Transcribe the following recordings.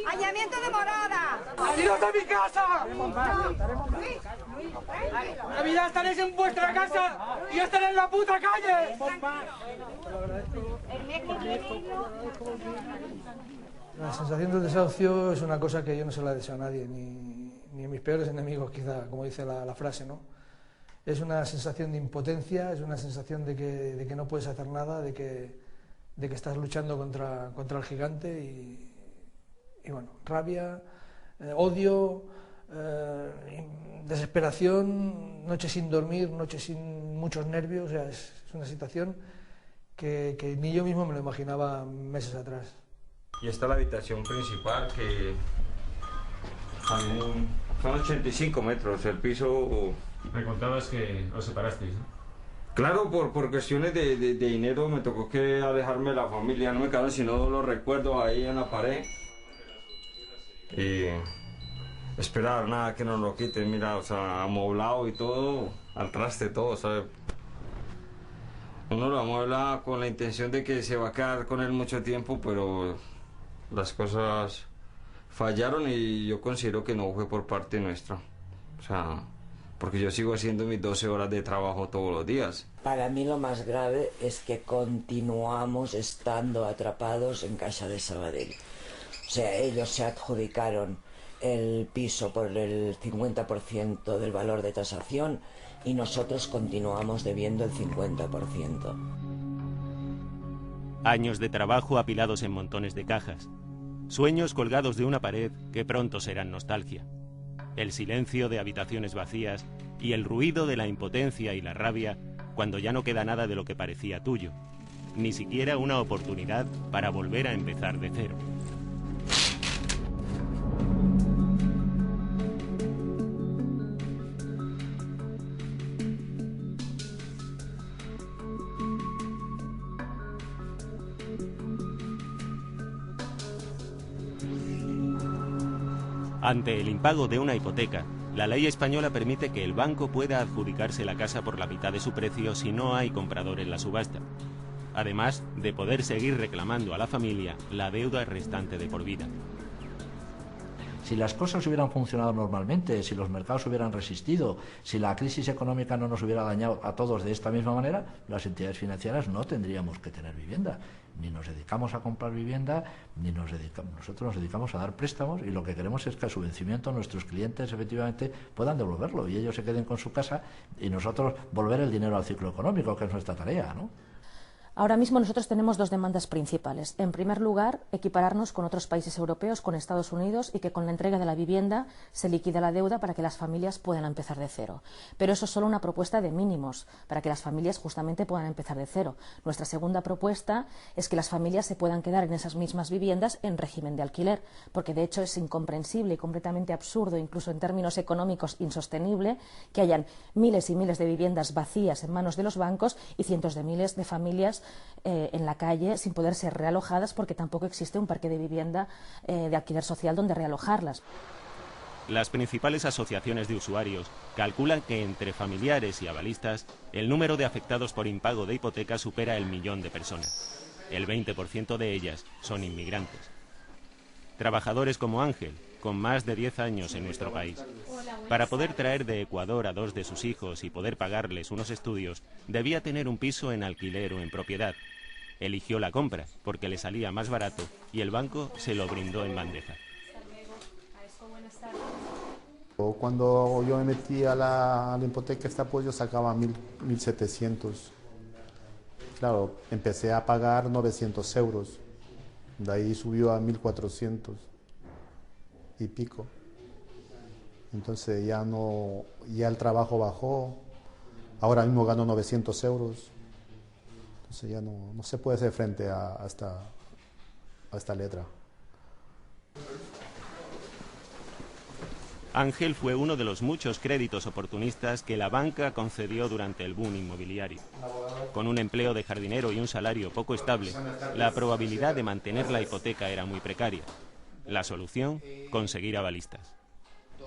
Allanamiento de morada. ¡Iros de mi casa! La vida estaréis en vuestra casa y yo estaré en la puta calle. La sensación del desahucio es una cosa que yo no se la deseo a nadie, ni a mis peores enemigos, quizá, como dice la frase, ¿no? Es una sensación de impotencia, es una sensación de que no puedes hacer nada, de que estás luchando contra el gigante y bueno, rabia, odio, desesperación, noches sin dormir, noches sin muchos nervios, o sea, es una situación que ni yo mismo me lo imaginaba meses atrás. Y esta es la habitación principal, que también son 85 metros, el piso... Me contabas que os separasteis, ¿no? Claro, por cuestiones de dinero me tocó que alejarme de la familia, no me quedaron sino los recuerdos ahí en la pared. Y esperar nada que nos lo quiten, mira, o sea, amoblado y todo, al traste todo, ¿sabes? Uno lo amuebla con la intención de que se va a quedar con él mucho tiempo, pero las cosas fallaron y yo considero que no fue por parte nuestra. O sea, porque yo sigo haciendo mis 12 horas de trabajo todos los días. Para mí lo más grave es que continuamos estando atrapados en Caixa de Sabadell. O sea, ellos se adjudicaron el piso por el 50% del valor de tasación y nosotros continuamos debiendo el 50%. Años de trabajo apilados en montones de cajas. Sueños colgados de una pared que pronto serán nostalgia. El silencio de habitaciones vacías y el ruido de la impotencia y la rabia cuando ya no queda nada de lo que parecía tuyo. Ni siquiera una oportunidad para volver a empezar de cero. Ante el impago de una hipoteca, la ley española permite que el banco pueda adjudicarse la casa por la mitad de su precio si no hay comprador en la subasta, además de poder seguir reclamando a la familia la deuda restante de por vida. Si las cosas hubieran funcionado normalmente, si los mercados hubieran resistido, si la crisis económica no nos hubiera dañado a todos de esta misma manera, las entidades financieras no tendríamos que tener vivienda. Ni nos dedicamos a comprar vivienda, nosotros nos dedicamos a dar préstamos y lo que queremos es que a su vencimiento nuestros clientes efectivamente puedan devolverlo y ellos se queden con su casa y nosotros volver el dinero al ciclo económico, que es nuestra tarea, ¿no? Ahora mismo nosotros tenemos dos demandas principales. En primer lugar, equipararnos con otros países europeos, con Estados Unidos, y que con la entrega de la vivienda se liquide la deuda para que las familias puedan empezar de cero. Pero eso es solo una propuesta de mínimos, para que las familias justamente puedan empezar de cero. Nuestra segunda propuesta es que las familias se puedan quedar en esas mismas viviendas en régimen de alquiler, porque de hecho es incomprensible y completamente absurdo, incluso en términos económicos insostenible, que hayan miles y miles de viviendas vacías en manos de los bancos y cientos de miles de familias en la calle sin poder ser realojadas porque tampoco existe un parque de vivienda de alquiler social donde realojarlas. Las principales asociaciones de usuarios calculan que entre familiares y avalistas el número de afectados por impago de hipoteca supera el 1.000.000 de personas. El 20% de ellas son inmigrantes. Trabajadores como Ángel, con más de 10 años en nuestro país. Para poder traer de Ecuador a 2 de sus hijos y poder pagarles unos estudios, debía tener un piso en alquiler o en propiedad. Eligió la compra porque le salía más barato y el banco se lo brindó en bandeja. Cuando yo me metí a la hipoteca esta, pues yo sacaba 1.700. Claro, empecé a pagar 900 euros. De ahí subió a 1.400 y pico. Entonces ya el trabajo bajó. Ahora mismo gano 900 euros. Entonces ya no se puede hacer frente a esta letra. Ángel fue uno de los muchos créditos oportunistas que la banca concedió durante el boom inmobiliario. Con un empleo de jardinero y un salario poco estable, la probabilidad de mantener la hipoteca era muy precaria. La solución, conseguir avalistas.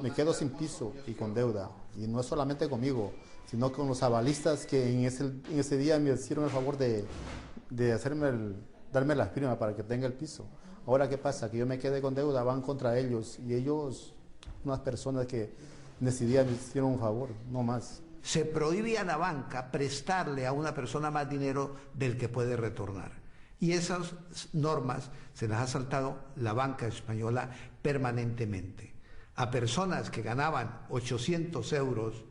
Me quedo sin piso y con deuda, y no solamente conmigo, sino con los avalistas que en ese día me hicieron el favor de hacerme darme las primas para que tenga el piso. Ahora, ¿qué pasa? Que yo me quedé con deuda, van contra ellos, y ellos, unas personas que decidían, me hicieron un favor, no más. Se prohíbe a la banca prestarle a una persona más dinero del que puede retornar. Y esas normas se las ha saltado la banca española permanentemente. A personas que ganaban 800 euros,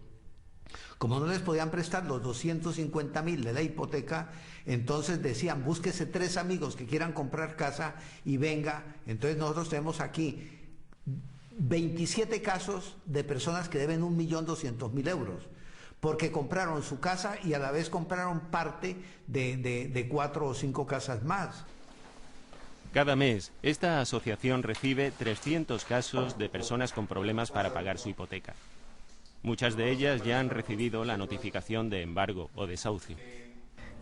como no les podían prestar los 250.000 de la hipoteca, entonces decían, búsquese 3 amigos que quieran comprar casa y venga. Entonces nosotros tenemos aquí 27 casos de personas que deben 1.200.000 euros, porque compraron su casa y a la vez compraron parte de 4 o 5 casas más. Cada mes, esta asociación recibe 300 casos de personas con problemas para pagar su hipoteca. Muchas de ellas ya han recibido la notificación de embargo o desahucio.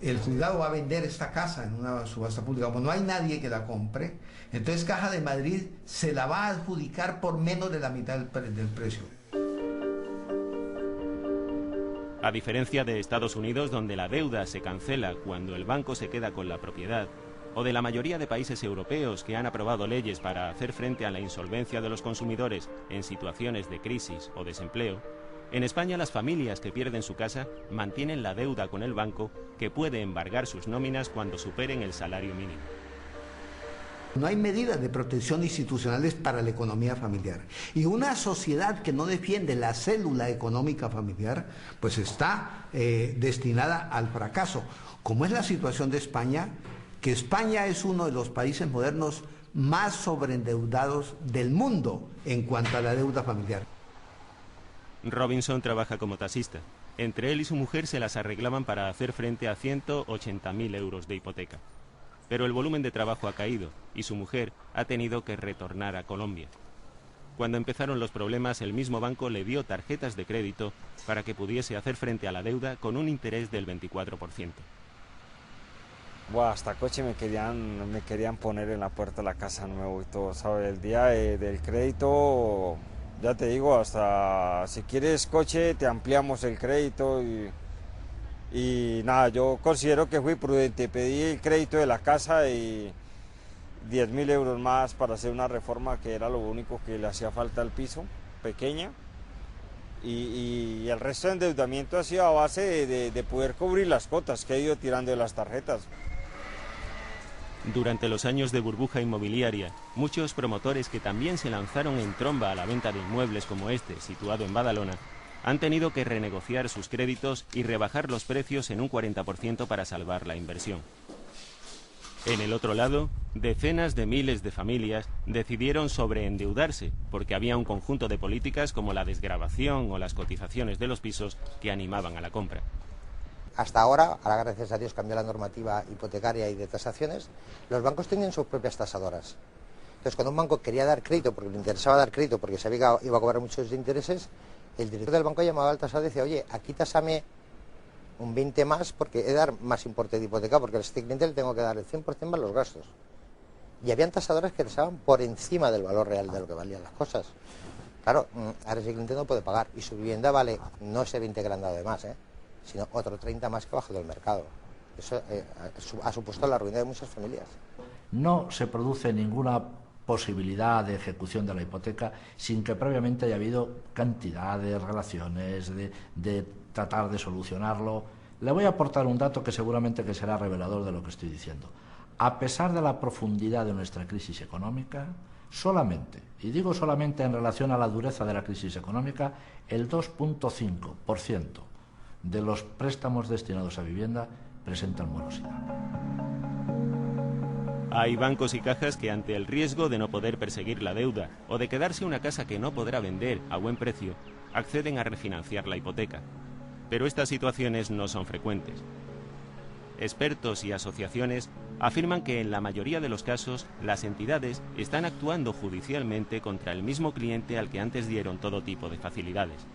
El juzgado va a vender esta casa en una subasta pública. Como no hay nadie que la compre, entonces Caja de Madrid se la va a adjudicar por menos de la mitad del precio. A diferencia de Estados Unidos, donde la deuda se cancela cuando el banco se queda con la propiedad, o de la mayoría de países europeos que han aprobado leyes para hacer frente a la insolvencia de los consumidores en situaciones de crisis o desempleo, en España las familias que pierden su casa mantienen la deuda con el banco, que puede embargar sus nóminas cuando superen el salario mínimo. No hay medidas de protección institucionales para la economía familiar. Y una sociedad que no defiende la célula económica familiar, pues está destinada al fracaso. Como es la situación de España, que España es uno de los países modernos más sobreendeudados del mundo en cuanto a la deuda familiar. Robinson trabaja como taxista. Entre él y su mujer se las arreglaban para hacer frente a 180.000 euros de hipoteca. Pero el volumen de trabajo ha caído y su mujer ha tenido que retornar a Colombia. Cuando empezaron los problemas, el mismo banco le dio tarjetas de crédito para que pudiese hacer frente a la deuda con un interés del 24%. Buah, hasta coche me querían poner en la puerta de la casa nuevo y todo, ¿sabes? El día del crédito, ya te digo, hasta si quieres coche te ampliamos el crédito y nada, yo considero que fui prudente, pedí el crédito de la casa y 10.000 euros más para hacer una reforma que era lo único que le hacía falta al piso, pequeña, y el resto de endeudamiento ha sido a base de poder cubrir las cuotas que he ido tirando de las tarjetas. Durante los años de burbuja inmobiliaria, muchos promotores que también se lanzaron en tromba a la venta de inmuebles como este, situado en Badalona, han tenido que renegociar sus créditos y rebajar los precios en un 40% para salvar la inversión. En el otro lado, decenas de miles de familias decidieron sobreendeudarse porque había un conjunto de políticas como la desgravación o las cotizaciones de los pisos que animaban a la compra. Hasta ahora gracias a Dios cambió la normativa hipotecaria y de tasaciones, los bancos tenían sus propias tasadoras. Entonces cuando un banco quería dar crédito, porque le interesaba dar crédito, porque sabía que iba a cobrar muchos intereses, el director del banco llamaba al tasador y decía, oye, aquí tasame un 20 más porque he de dar más importe de hipoteca, porque a este cliente le tengo que dar el 100% más los gastos. Y habían tasadoras que tasaban por encima del valor real de lo que valían las cosas. Claro, ahora ese cliente no puede pagar y su vivienda vale no ese 20 que le han dado de más, sino otro 30 más que ha bajado del mercado. Eso ha supuesto la ruina de muchas familias. No se produce ninguna posibilidad de ejecución de la hipoteca sin que previamente haya habido cantidad de relaciones, de tratar de solucionarlo. Le voy a aportar un dato que seguramente que será revelador de lo que estoy diciendo. A pesar de la profundidad de nuestra crisis económica, solamente, y digo solamente en relación a la dureza de la crisis económica, el 2,5% de los préstamos destinados a vivienda presentan morosidad. Hay bancos y cajas que ante el riesgo de no poder perseguir la deuda o de quedarse una casa que no podrá vender a buen precio, acceden a refinanciar la hipoteca. Pero estas situaciones no son frecuentes. Expertos y asociaciones afirman que en la mayoría de los casos las entidades están actuando judicialmente contra el mismo cliente al que antes dieron todo tipo de facilidades.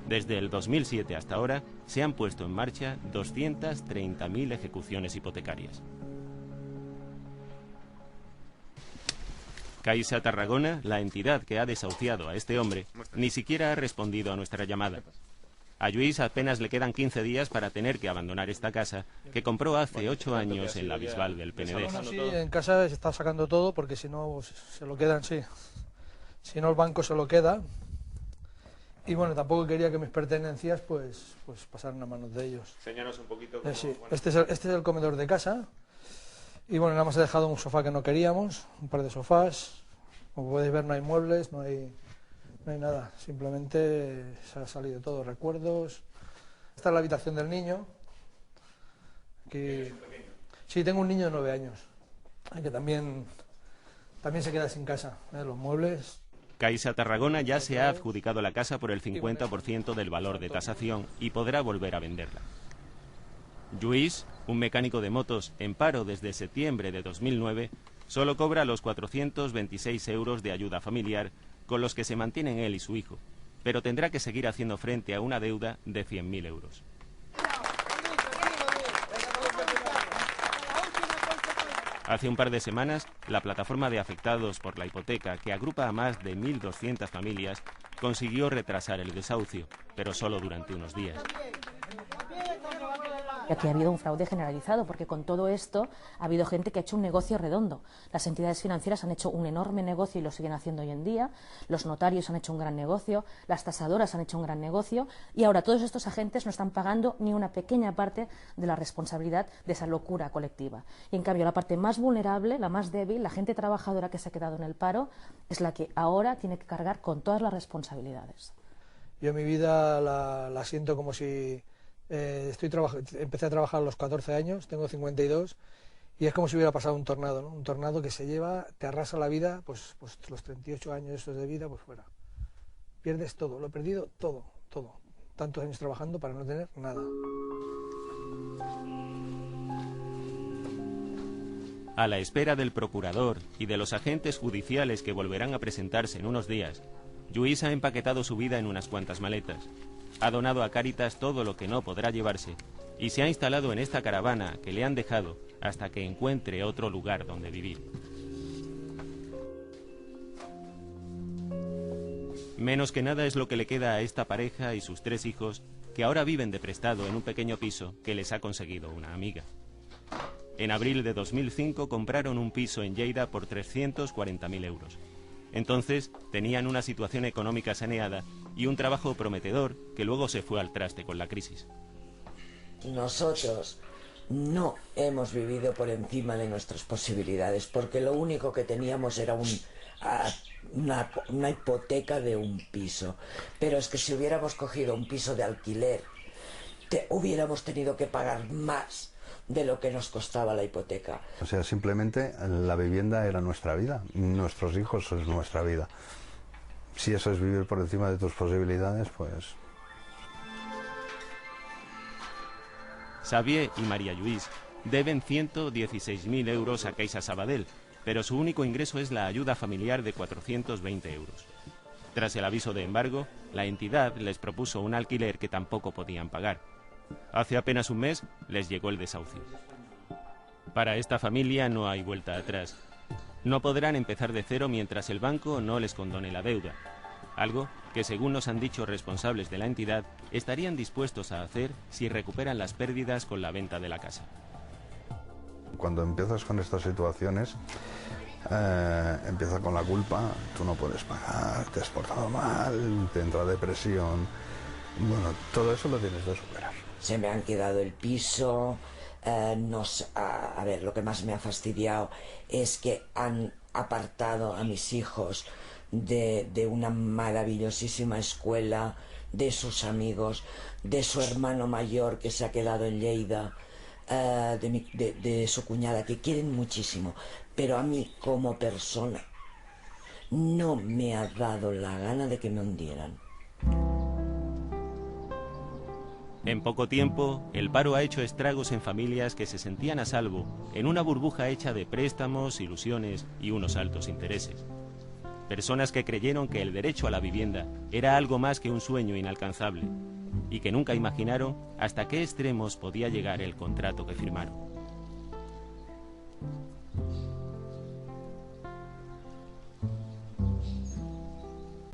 Desde el 2007 hasta ahora se han puesto en marcha 230.000 ejecuciones hipotecarias. Caixa Tarragona, la entidad que ha desahuciado a este hombre, ni siquiera ha respondido a nuestra llamada. A Lluís apenas le quedan 15 días para tener que abandonar esta casa que compró hace 8 años en la Bisbal del Penedès. Bueno, sí, en casa se está sacando todo porque si no se lo quedan, sí. Si no el banco se lo queda. Y bueno, tampoco quería que mis pertenencias pues pasaran a manos de ellos. Enséñanos un poquito. Sí, este es el comedor de casa. Y bueno, nada más he dejado un sofá que no queríamos, un par de sofás. Como podéis ver, no hay muebles, no hay nada, simplemente se ha salido todo, recuerdos. Esta es la habitación del niño. Sí, tengo un niño de 9 años, que también se queda sin casa, los muebles. Caixa Tarragona ya se ha adjudicado la casa por el 50% del valor de tasación y podrá volver a venderla. Lluís, un mecánico de motos en paro desde septiembre de 2009, solo cobra los 426 euros de ayuda familiar con los que se mantienen él y su hijo, pero tendrá que seguir haciendo frente a una deuda de 100.000 euros. Hace un par de semanas, la plataforma de afectados por la hipoteca, que agrupa a más de 1.200 familias, consiguió retrasar el desahucio, pero solo durante unos días. Y aquí ha habido un fraude generalizado, porque con todo esto ha habido gente que ha hecho un negocio redondo. Las entidades financieras han hecho un enorme negocio y lo siguen haciendo hoy en día, los notarios han hecho un gran negocio, las tasadoras han hecho un gran negocio, y ahora todos estos agentes no están pagando ni una pequeña parte de la responsabilidad de esa locura colectiva. Y en cambio la parte más vulnerable, la más débil, la gente trabajadora que se ha quedado en el paro, es la que ahora tiene que cargar con todas las responsabilidades. Yo mi vida la siento como si... empecé a trabajar a los 14 años, tengo 52, y es como si hubiera pasado un tornado, ¿no? Un tornado que se lleva, te arrasa la vida, pues los 38 años esos de vida, pues fuera. Pierdes todo, lo he perdido todo. Tantos años trabajando para no tener nada. A la espera del procurador y de los agentes judiciales que volverán a presentarse en unos días, Lluís ha empaquetado su vida en unas cuantas maletas. Ha donado a Cáritas todo lo que no podrá llevarse y se ha instalado en esta caravana que le han dejado hasta que encuentre otro lugar donde vivir. Menos que nada es lo que le queda a esta pareja y sus 3 hijos, que ahora viven de prestado en un pequeño piso que les ha conseguido una amiga. En abril de 2005 compraron un piso en Lleida por 340.000 euros. Entonces tenían una situación económica saneada y un trabajo prometedor que luego se fue al traste con la crisis. Nosotros no hemos vivido por encima de nuestras posibilidades, porque lo único que teníamos era una hipoteca de un piso. Pero es que si hubiéramos cogido un piso de alquiler, hubiéramos tenido que pagar más de lo que nos costaba la hipoteca. O sea, simplemente la vivienda era nuestra vida, nuestros hijos es nuestra vida. Si eso es vivir por encima de tus posibilidades, pues... Xavier y María Lluís deben 116.000 euros a Caixa Sabadell, pero su único ingreso es la ayuda familiar de 420 euros. Tras el aviso de embargo, la entidad les propuso un alquiler que tampoco podían pagar. Hace apenas un mes les llegó el desahucio. Para esta familia no hay vuelta atrás. No podrán empezar de cero mientras el banco no les condone la deuda. Algo que, según nos han dicho responsables de la entidad, estarían dispuestos a hacer si recuperan las pérdidas con la venta de la casa. Cuando empiezas con estas situaciones, empieza con la culpa, tú no puedes pagar, te has portado mal, te entra depresión. Bueno, todo eso lo tienes que superar. Se me han quedado el piso, a ver, lo que más me ha fastidiado es que han apartado a mis hijos de una maravillosísima escuela, de sus amigos, de su hermano mayor que se ha quedado en Lleida, de su cuñada, que quieren muchísimo, pero a mí como persona no me ha dado la gana de que me hundieran. En poco tiempo, el paro ha hecho estragos en familias que se sentían a salvo en una burbuja hecha de préstamos, ilusiones y unos altos intereses. Personas que creyeron que el derecho a la vivienda era algo más que un sueño inalcanzable y que nunca imaginaron hasta qué extremos podía llegar el contrato que firmaron.